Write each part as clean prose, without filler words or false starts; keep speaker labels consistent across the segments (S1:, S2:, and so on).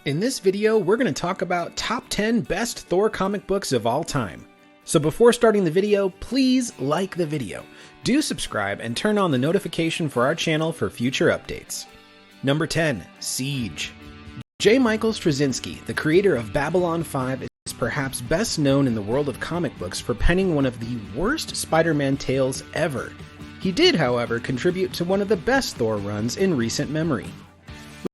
S1: In this video, we're going to talk about top 10 best Thor comic books of all time. So before starting the video, please like the video, do subscribe, and turn on the notification for our channel for future updates. Number 10. Siege. J. Michael Straczynski, the creator of Babylon 5, is perhaps best known in the world of comic books for penning one of the worst Spider-Man tales ever. He did, however, contribute to one of the best Thor runs in recent memory.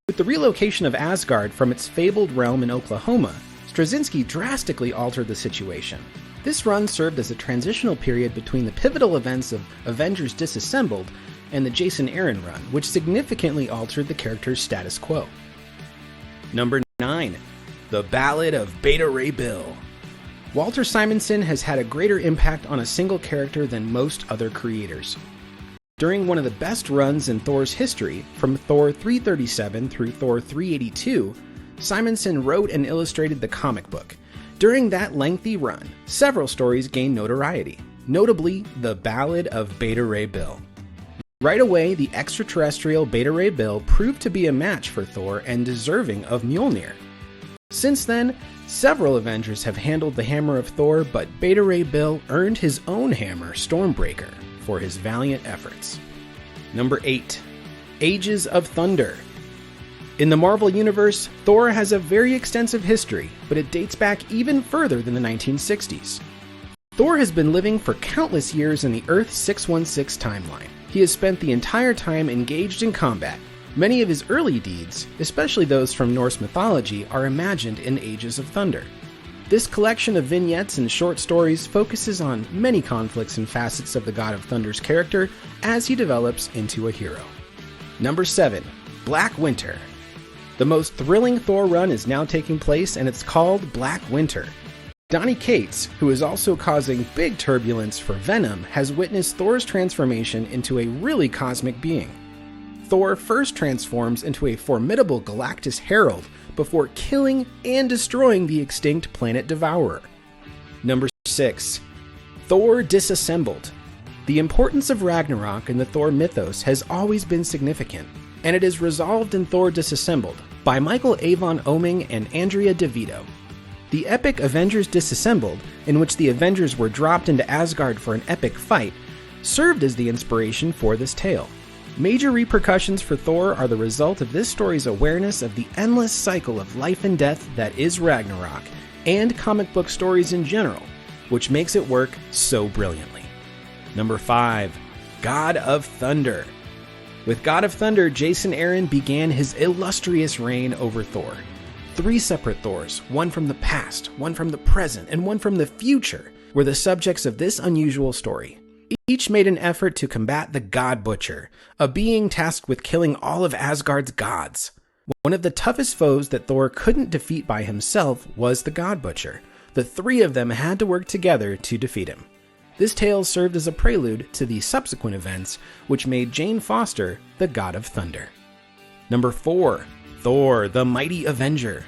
S1: With the relocation of Asgard from its fabled realm in Oklahoma, Straczynski drastically altered the situation. This run served as a transitional period between the pivotal events of Avengers Disassembled and the Jason Aaron run, which significantly altered the character's status quo. Number 9. The Ballad of Beta Ray Bill. Walter Simonson has had a greater impact on a single character than most other creators. During one of the best runs in Thor's history, from Thor 337 through Thor 382, Simonson wrote and illustrated the comic book. During that lengthy run, several stories gained notoriety, notably the Ballad of Beta Ray Bill. Right away, the extraterrestrial Beta Ray Bill proved to be a match for Thor and deserving of Mjolnir. Since then, several Avengers have handled the hammer of Thor, but Beta Ray Bill earned his own hammer, Stormbreaker, for his valiant efforts. Number 8. Ages of Thunder. In the Marvel Universe, Thor has a very extensive history, but it dates back even further than the 1960s. Thor has been living for countless years in the Earth 616 timeline. He has spent the entire time engaged in combat. Many of his early deeds, especially those from Norse mythology, are imagined in Ages of Thunder. This collection of vignettes and short stories focuses on many conflicts and facets of the God of Thunder's character as he develops into a hero. Number 7. Black Winter. The most thrilling Thor run is now taking place, and it's called Black Winter. Donny Cates, who is also causing big turbulence for Venom, has witnessed Thor's transformation into a really cosmic being. Thor first transforms into a formidable Galactus herald before killing and destroying the extinct planet Devourer. Number 6. Thor Disassembled. The importance of Ragnarok in the Thor mythos has always been significant, and it is resolved in Thor Disassembled by Michael Avon Oeming and Andrea DeVito. The epic Avengers Disassembled, in which the Avengers were dropped into Asgard for an epic fight, served as the inspiration for this tale. Major repercussions for Thor are the result of this story's awareness of the endless cycle of life and death that is Ragnarok, and comic book stories in general, which makes it work so brilliantly. Number 5. God of Thunder. With God of Thunder, Jason Aaron began his illustrious reign over Thor. 3 separate Thors, one from the past, one from the present, and one from the future, were the subjects of this unusual story. Each made an effort to combat the God Butcher, a being tasked with killing all of Asgard's gods. One of the toughest foes that Thor couldn't defeat by himself was the God Butcher. The 3 of them had to work together to defeat him. This tale served as a prelude to the subsequent events, which made Jane Foster the God of Thunder. Number 4. Thor, the Mighty Avenger.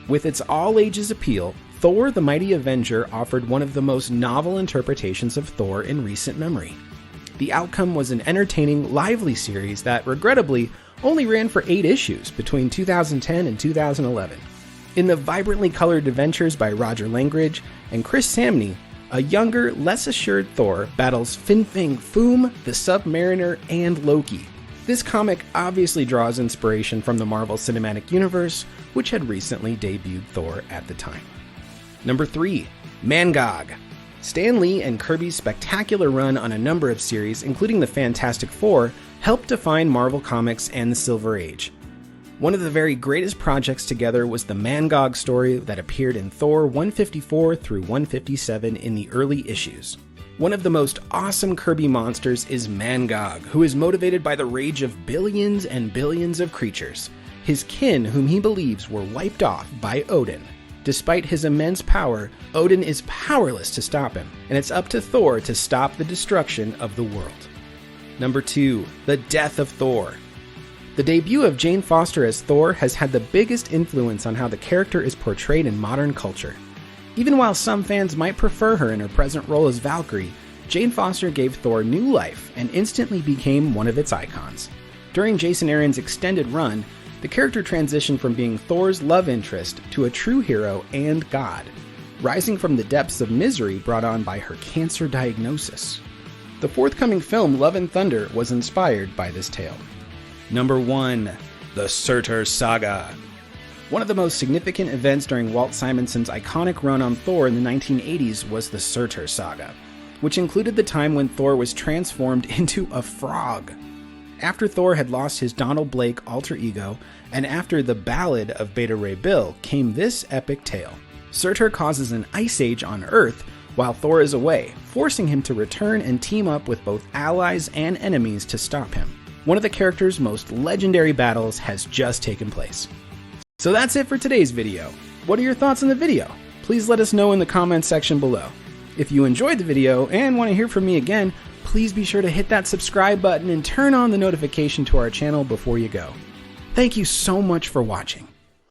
S1: With its all-ages appeal, Thor the Mighty Avenger offered one of the most novel interpretations of Thor in recent memory. The outcome was an entertaining, lively series that, regrettably, only ran for 8 issues between 2010 and 2011. In the vibrantly colored adventures by Roger Langridge and Chris Samney, a younger, less assured Thor battles Fin-Fang Foom, the Submariner, and Loki. This comic obviously draws inspiration from the Marvel Cinematic Universe, which had recently debuted Thor at the time. Number 3. Mangog. Stan Lee and Kirby's spectacular run on a number of series, including the Fantastic Four, helped define Marvel Comics and the Silver Age. One of the very greatest projects together was the Mangog story that appeared in Thor 154 through 157 in the early issues. One of the most awesome Kirby monsters is Mangog, who is motivated by the rage of billions and billions of creatures, his kin whom he believes were wiped off by Odin. Despite his immense power, Odin is powerless to stop him, and it's up to Thor to stop the destruction of the world. Number 2. The Death of Thor. The debut of Jane Foster as Thor has had the biggest influence on how the character is portrayed in modern culture. Even while some fans might prefer her in her present role as Valkyrie, Jane Foster gave Thor new life and instantly became one of its icons. During Jason Aaron's extended run, The character transitioned from being Thor's love interest to a true hero and god, rising from the depths of misery brought on by her cancer diagnosis. The forthcoming film Love and Thunder was inspired by this tale. Number 1. The Surtur Saga. One of the most significant events during Walt Simonson's iconic run on Thor in the 1980s was the Surtur Saga, which included the time when Thor was transformed into a frog. After Thor had lost his Donald Blake alter ego, and after the Ballad of Beta Ray Bill, came this epic tale. Surtur causes an ice age on Earth while Thor is away, forcing him to return and team up with both allies and enemies to stop him. One of the character's most legendary battles has just taken place. So that's it for today's video. What are your thoughts on the video? Please let us know in the comments section below. If you enjoyed the video and want to hear from me again, please be sure to hit that subscribe button and turn on the notification to our channel before you go. Thank you so much for watching.